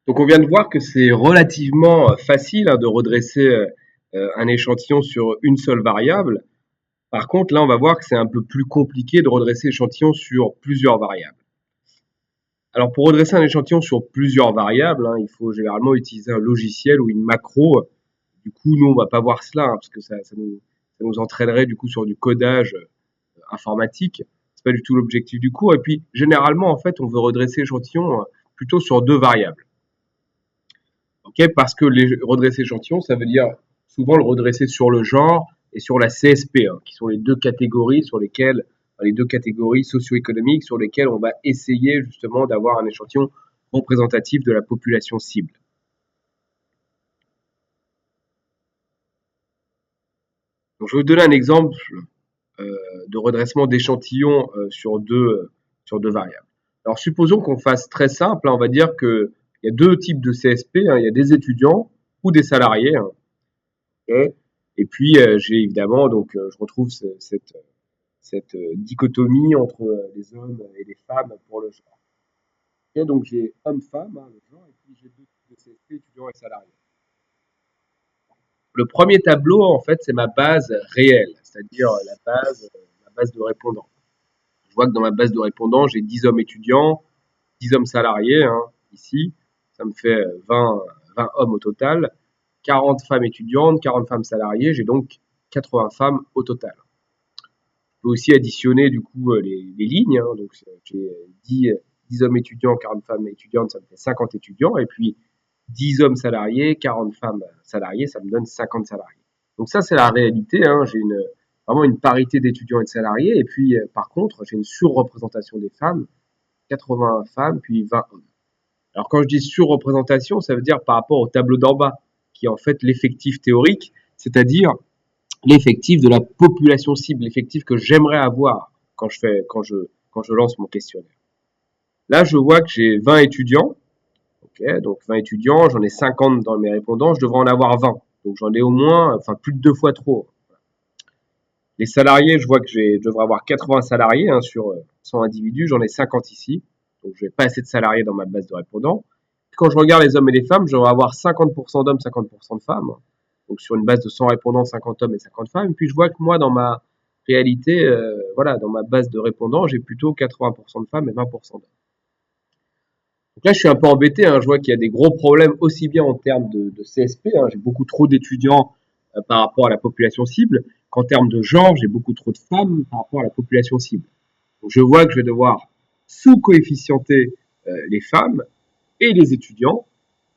Donc on vient de voir que c'est relativement facile de redresser un échantillon sur une seule variable. Par contre, là, on va voir que c'est un peu plus compliqué de redresser l'échantillon sur plusieurs variables. Alors pour redresser un échantillon sur plusieurs variables, il faut généralement utiliser un logiciel ou une macro. Du coup, nous, on va pas voir cela parce que ça nous entraînerait du coup sur du codage informatique. C'est pas du tout l'objectif du cours. Et puis, généralement, en fait, on veut redresser l'échantillon plutôt sur deux variables. Okay, parce que les redresser échantillon, ça veut dire souvent le redresser sur le genre et sur la CSP, qui sont les deux catégories socio-économiques sur lesquelles on va essayer justement d'avoir un échantillon représentatif de la population cible. Donc, je vais vous donner un exemple de redressement d'échantillon sur deux variables. Alors, supposons qu'on fasse très simple, on va dire qu'il y a deux types de CSP, il y a des étudiants ou des salariés. Et puis, j'ai évidemment, je retrouve cette dichotomie entre les hommes et les femmes pour le genre. Et donc, j'ai homme-femme, le genre, et puis j'ai deux types de CSP, étudiants et salariés. Le premier tableau, en fait, c'est ma base réelle, c'est-à-dire la base de répondants. Je vois que dans ma base de répondants, j'ai 10 hommes étudiants, 10 hommes salariés, ici. Ça me fait 20 hommes au total, 40 femmes étudiantes, 40 femmes salariées. J'ai donc 80 femmes au total. Je peux aussi additionner du coup les lignes. Donc j'ai 10 hommes étudiants, 40 femmes étudiantes, ça me fait 50 étudiants. Et puis 10 hommes salariés, 40 femmes salariées, ça me donne 50 salariés. Donc ça, c'est la réalité. J'ai vraiment une parité d'étudiants et de salariés. Et puis, par contre, j'ai une surreprésentation des femmes, 80 femmes, puis 20 hommes. Alors quand je dis surreprésentation, ça veut dire par rapport au tableau d'en bas, qui est en fait l'effectif théorique, c'est-à-dire l'effectif de la population cible, l'effectif que j'aimerais avoir quand je lance mon questionnaire. Là, je vois que j'ai 20 étudiants. Okay, donc 20 étudiants, j'en ai 50 dans mes répondants, je devrais en avoir 20. Donc j'en ai au moins, plus de 2 fois trop. Les salariés, je vois que je devrais avoir 80 salariés sur 100 individus, j'en ai 50 ici. Donc je n'ai pas assez de salariés dans ma base de répondants. Quand je regarde les hommes et les femmes, je devrais avoir 50% d'hommes, 50% de femmes. Donc sur une base de 100 répondants, 50 hommes et 50 femmes. Et puis je vois que moi, dans ma réalité, dans ma base de répondants, j'ai plutôt 80% de femmes et 20% d'hommes. Donc là, je suis un peu embêté. Je vois qu'il y a des gros problèmes aussi bien en termes de CSP. J'ai beaucoup trop d'étudiants par rapport à la population cible, qu'en termes de genre, j'ai beaucoup trop de femmes par rapport à la population cible. Donc je vois que je vais devoir sous-coefficienter les femmes et les étudiants.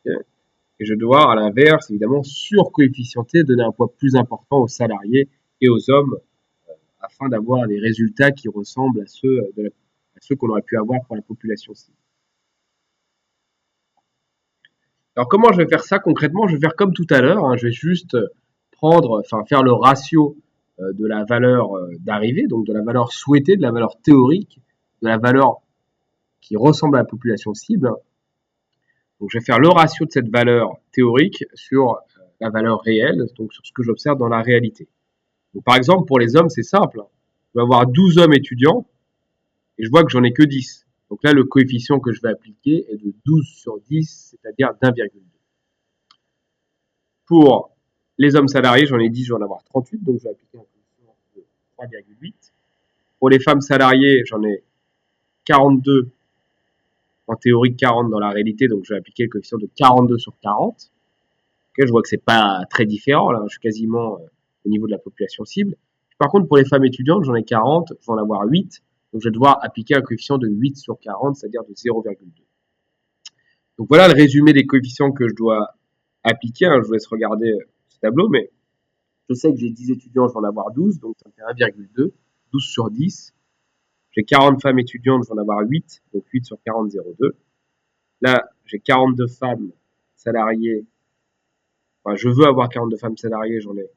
Et je vais devoir, à l'inverse, évidemment, sur-coefficienter, donner un poids plus important aux salariés et aux hommes afin d'avoir des résultats qui ressemblent à ceux qu'on aurait pu avoir pour la population cible. Alors comment je vais faire ça concrètement? Je vais faire comme tout à l'heure, je vais juste faire le ratio de la valeur d'arrivée, donc de la valeur souhaitée, de la valeur théorique, de la valeur qui ressemble à la population cible. Donc je vais faire le ratio de cette valeur théorique sur la valeur réelle, donc sur ce que j'observe dans la réalité. Donc par exemple, pour les hommes, c'est simple. Je vais avoir 12 hommes étudiants et je vois que j'en ai que 10. Donc là, le coefficient que je vais appliquer est de 12 sur 10, c'est-à-dire d'1,2. Pour les hommes salariés, j'en ai 10, je vais en avoir 38, donc je vais appliquer un coefficient de 3,8. Pour les femmes salariées, j'en ai 42, en théorie 40 dans la réalité, donc je vais appliquer le coefficient de 42 sur 40. Okay, je vois que c'est pas très différent, là, je suis quasiment au niveau de la population cible. Par contre, pour les femmes étudiantes, j'en ai 40, je vais en avoir 8, donc je vais devoir appliquer un coefficient de 8 sur 40, c'est-à-dire de 0,2. Donc voilà le résumé des coefficients que je dois appliquer. Je vous laisse regarder ce tableau, mais je sais que j'ai 10 étudiants, je vais en avoir 12, donc ça me fait 1,2, 12 sur 10. J'ai 40 femmes étudiantes, je vais en avoir 8, donc 8 sur 40, 0,2. Là, j'ai 42 femmes salariées. Enfin, je veux avoir 42 femmes salariées, j'en ai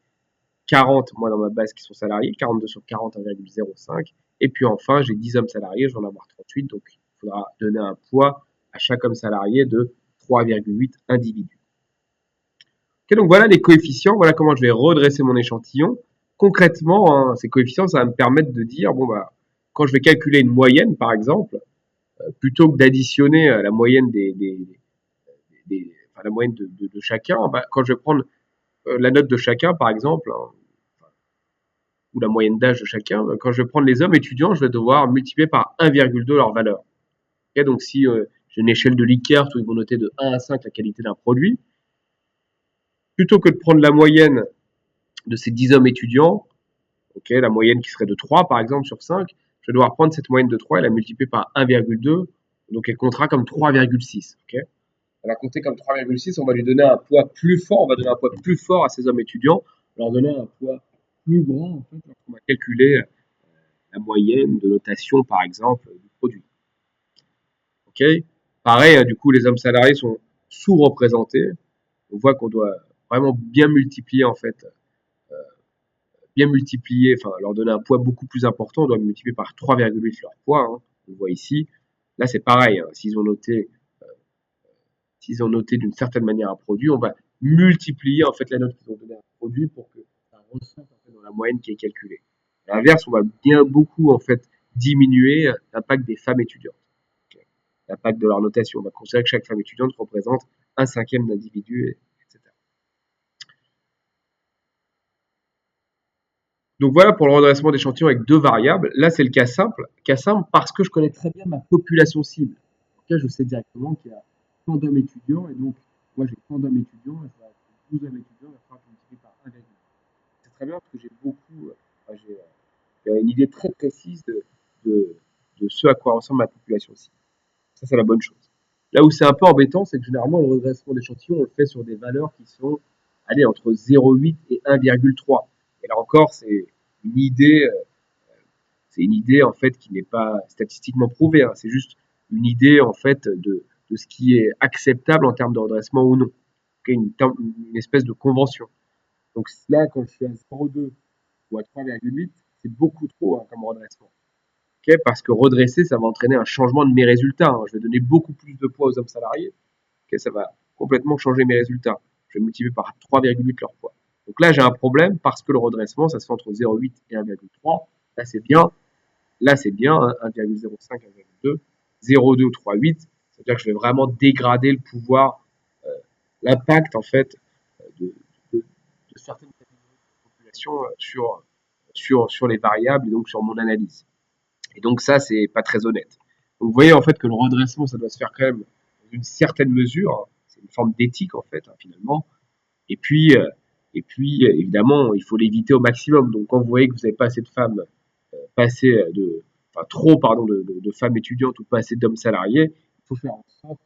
40, moi, dans ma base qui sont salariés, 42 sur 40, 1,05. Et puis enfin, j'ai 10 hommes salariés, je vais en avoir 38, donc il faudra donner un poids à chaque homme salarié de 3,8 individus. Okay, donc voilà les coefficients, voilà comment je vais redresser mon échantillon. Concrètement, ces coefficients, ça va me permettre de dire, quand je vais calculer une moyenne, par exemple, plutôt que d'additionner la moyenne des enfin, la moyenne de chacun, bah, quand je vais prendre la note de chacun, par exemple, hein, ou la moyenne d'âge de chacun, quand je vais prendre les hommes étudiants, je vais devoir multiplier par 1,2 leur valeur. Okay, donc si j'ai une échelle de Likert où ils vont noter de 1 à 5 la qualité d'un produit, plutôt que de prendre la moyenne de ces 10 hommes étudiants, okay, la moyenne qui serait de 3 par exemple sur 5, je vais devoir prendre cette moyenne de 3 et la multiplier par 1,2, donc elle comptera comme 3,6. Okay, elle va compter comme 3,6, on va lui donner un poids plus fort, on va donner un poids plus fort à ces hommes étudiants, leur donner un poids plus grand, en fait, lorsqu'on va calculer la moyenne de notation, par exemple, du produit. Ok. Pareil, du coup, les hommes salariés sont sous-représentés. On voit qu'on doit vraiment bien multiplier, en fait, bien multiplier, enfin, leur donner un poids beaucoup plus important. On doit multiplier par 3,8 leur poids. Hein. On voit ici. Là, c'est pareil. Hein. S'ils ont noté d'une certaine manière un produit, on va multiplier en fait la note qu'ils ont donnée à un produit pour que ça ressorte en fait dans la moyenne qui est calculée. À l'inverse, on va bien beaucoup en fait diminuer l'impact des femmes étudiantes, l'impact de leur notation. On va considérer que chaque femme étudiante représente un cinquième d'individu, etc. Donc voilà pour le redressement d'échantillons avec deux variables. Là, c'est le cas simple. Cas simple parce que je connais très bien ma population cible. Donc là, je sais directement qu'il y a tant d'hommes étudiants et donc moi j'ai tant d'hommes étudiants et ça va être 12 hommes étudiants, il va falloir multiplier par 1,2. C'est très bien parce que j'ai beaucoup, j'ai une idée très précise de, de ce à quoi ressemble ma population cible. Ça, c'est la bonne chose. Là où c'est un peu embêtant, c'est que généralement, le redressement d'échantillon, on le fait sur des valeurs qui sont, allez, entre 0,8 et 1,3. Et là encore, une idée, c'est une idée, en fait, qui n'est pas statistiquement prouvée. Hein. C'est juste une idée, en fait, de ce qui est acceptable en termes de redressement ou non. Okay, une espèce de convention. Donc là, quand je suis à 0,2 ou à 3,8, c'est beaucoup trop hein, comme redressement. Okay, parce que redresser, ça va entraîner un changement de mes résultats. Hein. Je vais donner beaucoup plus de poids aux hommes salariés. Okay, ça va complètement changer mes résultats. Je vais multiplier par 3,8 leur poids. Donc là, j'ai un problème parce que le redressement, ça se fait entre 0,8 et 1,3. Là, c'est bien. Là, c'est bien. Hein, 1,05, 1,2. 0,2 ou 3,8. C'est-à-dire que je vais vraiment dégrader le pouvoir, l'impact, en fait, de, de, de certaines catégories de la population sur les variables et donc sur mon analyse. Et donc ça, c'est pas très honnête. Donc vous voyez en fait que le redressement, ça doit se faire quand même dans une certaine mesure. Hein. C'est une forme d'éthique en fait, hein, finalement. Et puis, euh, évidemment, il faut l'éviter au maximum. Donc quand vous voyez que vous n'avez pas assez de femmes, pas assez enfin trop pardon, de femmes étudiantes ou pas assez d'hommes salariés, il faut faire en sorte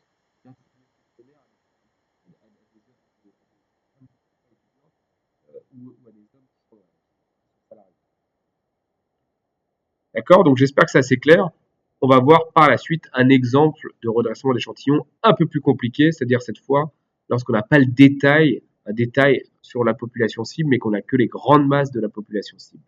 ou à des hommes qui sont salariés. D'accord. Donc j'espère que c'est assez clair. On va voir par la suite un exemple de redressement d'échantillon un peu plus compliqué, c'est-à-dire cette fois lorsqu'on n'a pas un détail sur la population cible, mais qu'on n'a que les grandes masses de la population cible.